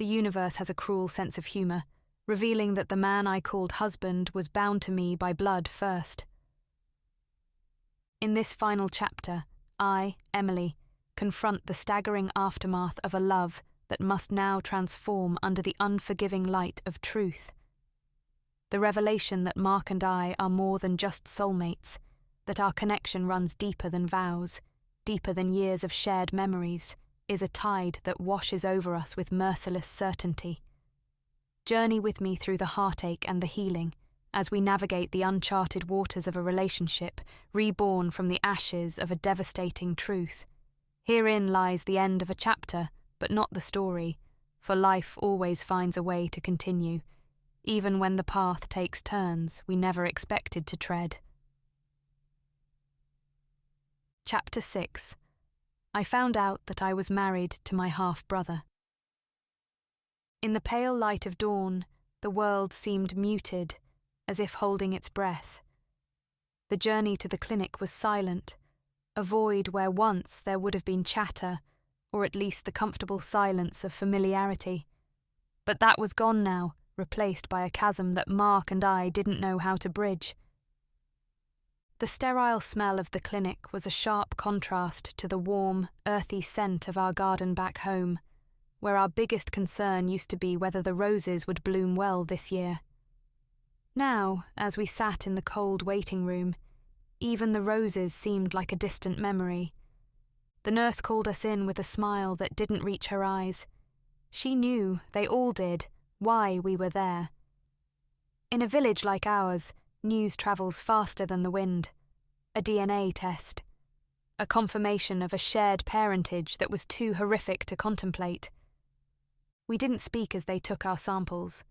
The universe has a cruel sense of humour, revealing that the man I called husband was bound to me by blood first. In this final chapter, I, Emily, confront the staggering aftermath of a love that must now transform under the unforgiving light of truth. The revelation that Mark and I are more than just soulmates, that our connection runs deeper than vows, deeper than years of shared memories, is a tide that washes over us with merciless certainty. Journey with me through the heartache and the healing, as we navigate the uncharted waters of a relationship reborn from the ashes of a devastating truth. Herein lies the end of a chapter, but not the story, for life always finds a way to continue, even when the path takes turns we never expected to tread. Chapter 6. I found out that I was married to my half-brother. In the pale light of dawn, the world seemed muted, as if holding its breath. The journey to the clinic was silent, a void where once there would have been chatter, or at least the comfortable silence of familiarity. But that was gone now, replaced by a chasm that Mark and I didn't know how to bridge. The sterile smell of the clinic was a sharp contrast to the warm, earthy scent of our garden back home, where our biggest concern used to be whether the roses would bloom well this year. Now, as we sat in the cold waiting room, even the roses seemed like a distant memory. The nurse called us in with a smile that didn't reach her eyes. She knew, they all did, why we were there. In a village like ours, news travels faster than the wind. A DNA test. A confirmation of a shared parentage that was too horrific to contemplate. We didn't speak as they took our samples.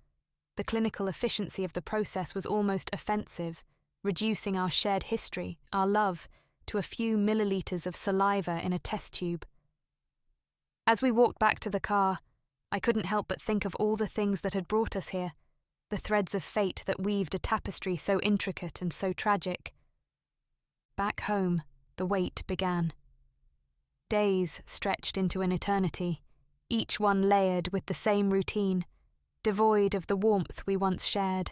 The clinical efficiency of the process was almost offensive, reducing our shared history, our love, to a few milliliters of saliva in a test tube. As we walked back to the car, I couldn't help but think of all the things that had brought us here, the threads of fate that weaved a tapestry so intricate and so tragic. Back home, the wait began. Days stretched into an eternity, each one layered with the same routine, devoid of the warmth we once shared.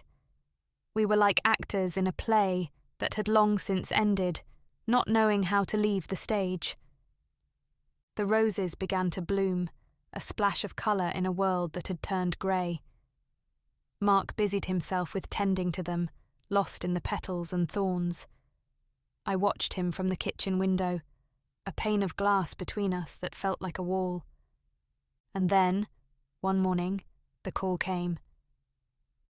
We were like actors in a play that had long since ended, not knowing how to leave the stage. The roses began to bloom, a splash of colour in a world that had turned grey. Mark busied himself with tending to them, lost in the petals and thorns. I watched him from the kitchen window, a pane of glass between us that felt like a wall. And then, one morning, the call came.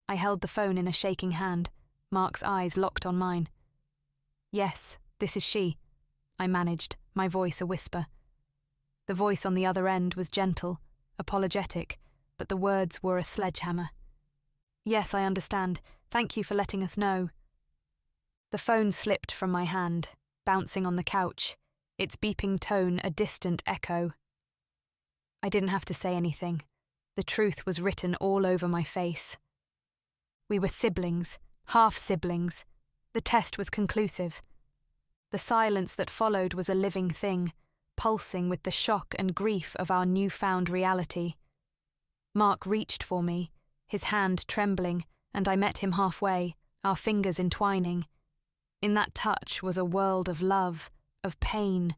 I held the phone in a shaking hand, Mark's eyes locked on mine. "Yes, this is she," I managed, my voice a whisper. The voice on the other end was gentle, apologetic, but the words were a sledgehammer. "Yes, I understand. Thank you for letting us know." The phone slipped from my hand, bouncing on the couch, its beeping tone a distant echo. I didn't have to say anything. The truth was written all over my face. We were siblings, half-siblings. The test was conclusive. The silence that followed was a living thing, pulsing with the shock and grief of our newfound reality. Mark reached for me, his hand trembling, and I met him halfway, our fingers entwining. In that touch was a world of love, of pain,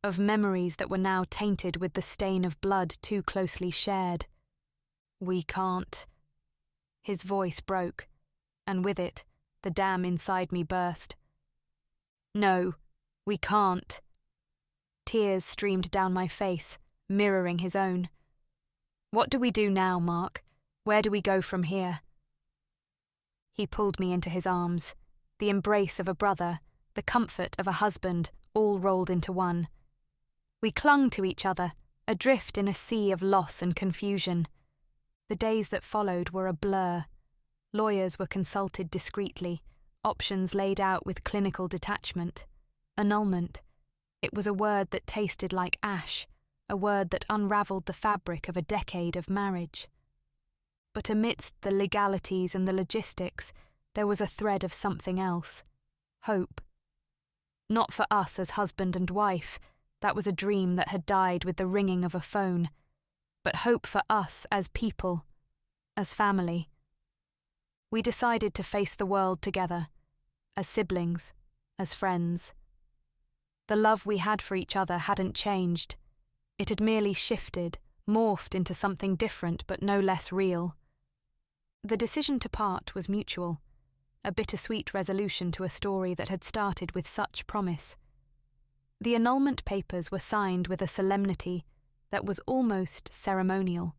of memories that were now tainted with the stain of blood too closely shared. "We can't." His voice broke, and with it, the dam inside me burst. "No, we can't." Tears streamed down my face, mirroring his own. "What do we do now, Mark? Where do we go from here?" He pulled me into his arms, the embrace of a brother, the comfort of a husband, all rolled into one. We clung to each other, adrift in a sea of loss and confusion. The days that followed were a blur. Lawyers were consulted discreetly, options laid out with clinical detachment. Annulment. It was a word that tasted like ash, a word that unravelled the fabric of a decade of marriage. But amidst the legalities and the logistics, there was a thread of something else. Hope. Not for us as husband and wife, that was a dream that had died with the ringing of a phone. but hope for us as people, as family. We decided to face the world together, as siblings, as friends. The love we had for each other hadn't changed. It had merely shifted, morphed into something different but no less real. The decision to part was mutual, a bittersweet resolution to a story that had started with such promise. The annulment papers were signed with a solemnity that was almost ceremonial,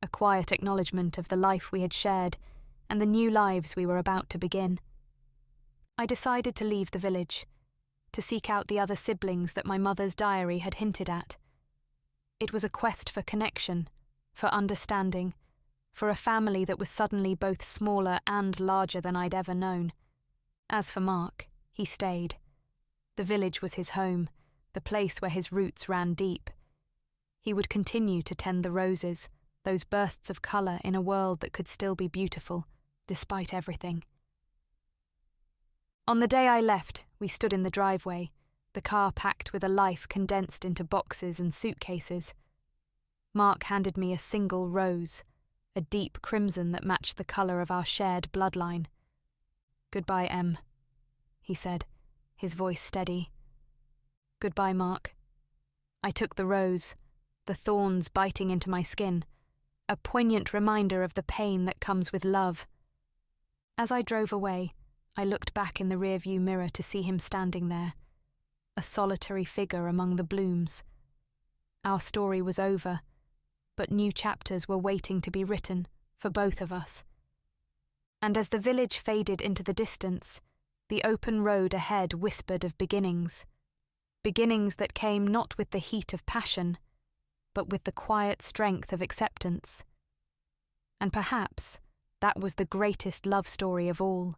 a quiet acknowledgement of the life we had shared and the new lives we were about to begin. I decided to leave the village, to seek out the other siblings that my mother's diary had hinted at. It was a quest for connection, for understanding, for a family that was suddenly both smaller and larger than I'd ever known. As for Mark, he stayed. The village was his home, the place where his roots ran deep. He would continue to tend the roses, those bursts of colour in a world that could still be beautiful, despite everything. On the day I left, we stood in the driveway, the car packed with a life condensed into boxes and suitcases. Mark handed me a single rose, a deep crimson that matched the colour of our shared bloodline. "Goodbye, Em," he said, his voice steady. "Goodbye, Mark." I took the rose, the thorns biting into my skin, a poignant reminder of the pain that comes with love. As I drove away, I looked back in the rearview mirror to see him standing there, a solitary figure among the blooms. Our story was over, but new chapters were waiting to be written for both of us. And as the village faded into the distance, the open road ahead whispered of beginnings. Beginnings that came not with the heat of passion, but with the quiet strength of acceptance. And perhaps that was the greatest love story of all.